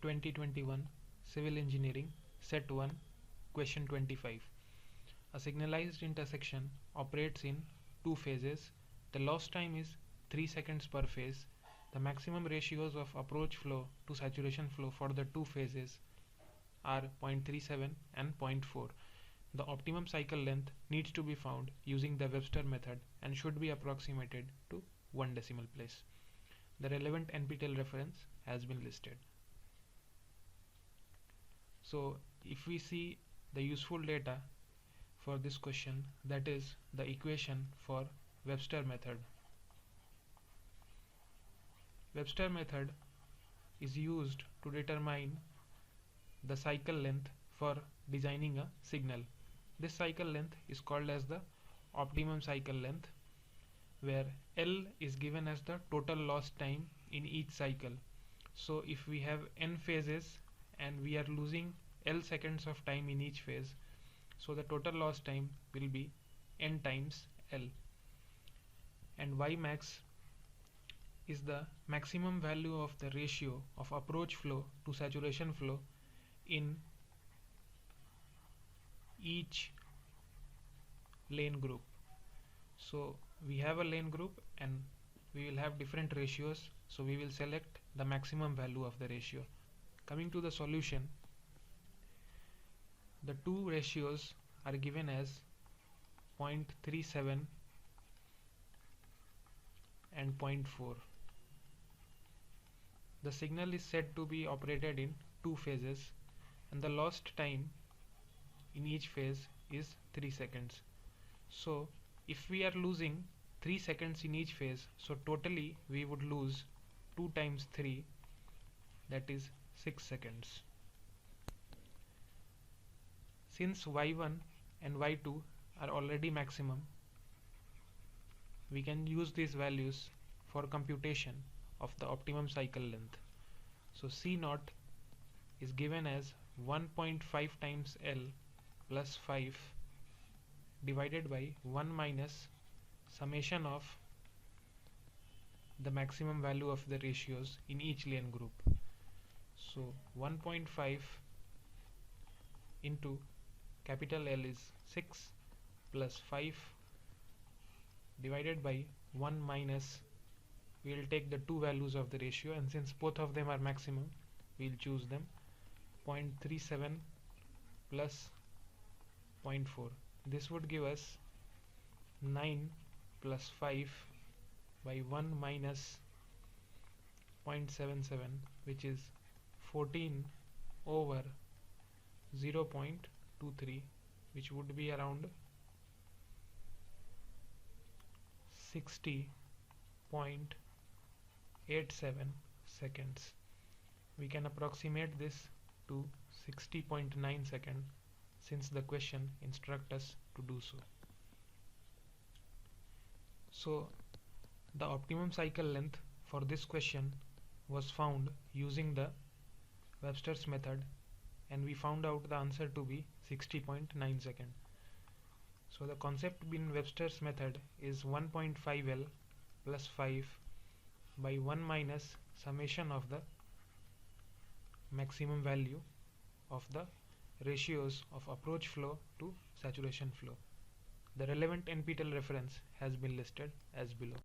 2021 Civil Engineering Set 1 Question 25. A signalized intersection operates in two phases. The lost time is 3 seconds per phase. The maximum ratios of approach flow to saturation flow for the two phases are 0.37 and 0.4. The optimum cycle length needs to be found using the Webster method and should be approximated to 1 decimal place. The relevant NPTEL reference has been listed. So if we see the useful data for this question, that is the equation for Webster method. Webster method is used to determine the cycle length for designing a signal. This cycle length is called as the optimum cycle length, where L is given as the total lost time in each cycle. So if we have n phases and we are losing L seconds of time in each phase, so the total lost time will be n times L. And Y max is the maximum value of the ratio of approach flow to saturation flow in each lane group. So we have a lane group and we will have different ratios, so we will select the maximum value of the ratio. Coming to the solution, the two ratios are given as 0.37 and 0.4. The signal is said to be operated in two phases and the lost time in each phase is 3 seconds. So if we are losing 3 seconds in each phase, so totally we would lose 2 times 3, that is 6 seconds. Since Y1 and Y2 are already maximum, we can use these values for computation of the optimum cycle length. So C0 is given as 1.5 times L plus 5 divided by 1 minus summation of the maximum value of the ratios in each lane group. So 1.5 into capital L is 6 plus 5 divided by 1 minus, we will take the two values of the ratio, and since both of them are maximum, we will choose them. 0.37 plus 0.4. This would give us 9 plus 5 by 1 minus 0.77, which is 14 over 0.23, which would be around 60.87 seconds. We can approximate this to 60.9 seconds since the question instructs us to do so. So the optimum cycle length for this question was found using the Webster's method, and we found out the answer to be 60.9 seconds. So the concept in Webster's method is 1.5 L plus 5 by 1 minus summation of the maximum value of the ratios of approach flow to saturation flow. The relevant NPTEL reference has been listed as below.